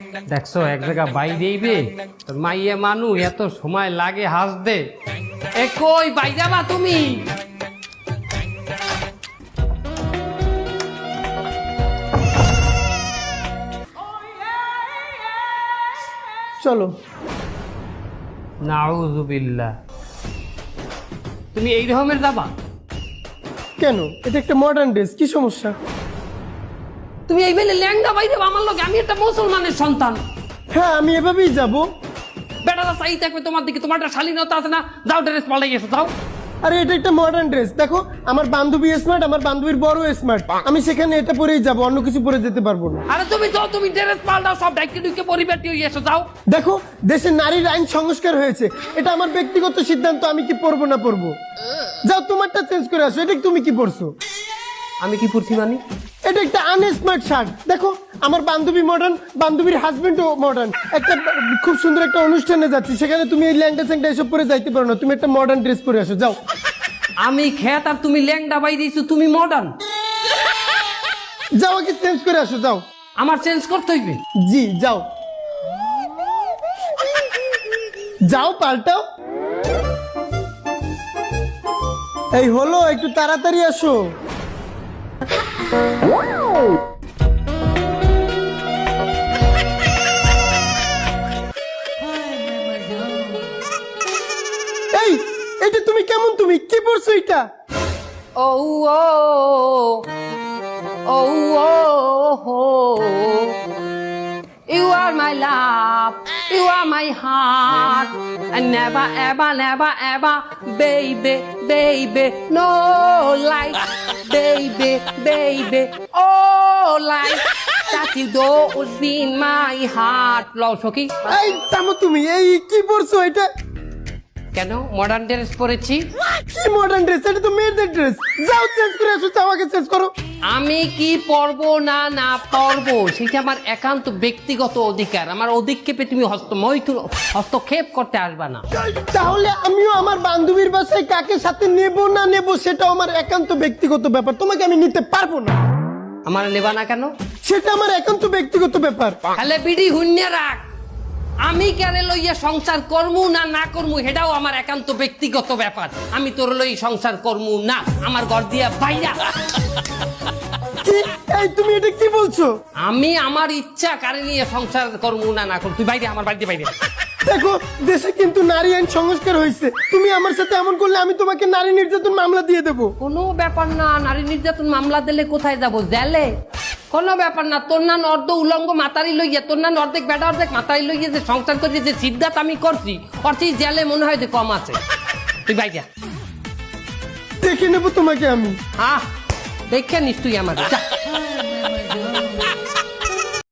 দেখছো এক জায়গা বাই দিইবে মাইয়ে মানু এত সময় লাগে হাসতে। এ কই বাই যাবা তুমি? চলো। নাউজুবিল্লাহ, তুমি এই রকমের যাবা? কেন? এটা একটা মডার্ন ড্রেস, কি সমস্যা? তুমি এই বেলে ল্যাংদা বাইরে আমার লোক, আমি একটা মুসলমানের সন্তান। হ্যাঁ, আমি এভাবেই যাব। বেটারা চাই থাকবে তোমার দিকে, তোমার একটা শালীনতা আছে না? যাও ড্রেস পাল্টাই গেছো, যাও। আরে এটা একটা মডার্ন ড্রেস, দেখো আমার বান্ধবী স্মার্ট, আমার বান্ধবীর বড় স্মার্ট, আমি সেখানে এটা পরেই যাব, অন্য কিছু পরে যেতে পারবো না। আরে তুমি যাও, তুমি ড্রেস পাল্টাও, সব ডাইকে ডুইকে পরিবারটি হয়ে এসো, যাও। দেখো দেশে নারীর আইন সংস্কার হয়েছে, এটা আমার ব্যক্তিগত সিদ্ধান্ত, আমি কি পরবো না পরবো। যাও তোমারটা চেঞ্জ করে আসো। এটা তুমি কি পরছো? আমি কি পড়ছি মানে? এটা একটা আনস্মার্ট শার্ট। দেখো আমার বান্ধবী মডার্ন, বান্ধবীর হাজবেন্ডও মডার্ন, একটা খুব সুন্দর একটা অনুষ্ঠানে যাচ্ছি, সেখানে তুমি এই ল্যাংটা স্যাংটা এসব পরে যাইতে পারো না, তুমি একটা মডার্ন ড্রেস পরে আসো, যাও। আমি খেত আর তুমি ল্যাংডা বাই দিয়েছো, তুমি মডার্ন। যাও আগে চেঞ্জ করে আসো, যাও। আমার চেঞ্জ করতে হইবে? জি যাও, যাও পাল্টাও। এই হলো, একটু তাড়াতাড়ি আসো। এই এটা তুমি কেমন, তুমি কি পড়ছো এটা? ও ও ও ও You are my love, you are my heart, and never, ever, never, ever, baby, baby, no life, baby, baby, oh life, that you don't be in my heart. লও সখী। এই থামো তুমি, এই কি পড়ছো এটা? কেন মডার্ন ড্রেস পরেছি? কি মডার্ন ড্রেস? এটা তো মেয়েদের ড্রেস। যাও চেঞ্জ করে আসো, যাও আগে চেঞ্জ করো। আমি কি পরবো না না পরবো সেটা আমার একান্ত ব্যক্তিগত অধিকার। আমার অধিক্ষেপে তুমি হস্তক্ষেপ করতে আসবা না। তাহলে আমিও আমার বান্ধবীর বাসায় কাকে সাথে নেব না নেব সেটা আমার একান্ত ব্যক্তিগত ব্যাপার, তোমাকে আমি নিতে পারবো না। আমার নেবা না কেন? সেটা আমার একান্ত ব্যক্তিগত ব্যাপার। তাহলে বিড়ি হুন্যে রাখ, আমি কেন লইয়া সংসার করমু না না করমু সেটাও আমার একান্ত ব্যক্তিগত ব্যাপার। আমি তোর লই সংসার করমু না, আমার ঘর দিয়া বাইরা। কি? এই তুমি এটা কি বলছো? আমি আমার ইচ্ছা কারে নিয়ে সংসার করমু না না করমু, তুই বাইরে, আমার বাড়িতে বাইরে। দেখো দেশে কিন্তু নারী আইন সংস্কার হয়েছে, তুমি আমার সাথে এমন করলে আমি তোমাকে নারী নির্যাতন মামলা দিয়ে দেবো। কোনো ব্যাপার না, নারী নির্যাতন মামলা দিলে কোথায় যাব? জেলে। কোনো ব্যাপার না, তোর না অর্ধ উলঙ্গ মাতারি লইয়া, তোর না অর্ধেক বেটা অর্ধেক মাতারি লইয়া যে সংসার করি, যে সিদ্ধাত আমি করছি, অর্থে জেলে মনে হয় যে কম আছে। তুই বাইরে দেখে নেবো তোমাকে আমি। দেখে নিস তুই আমার।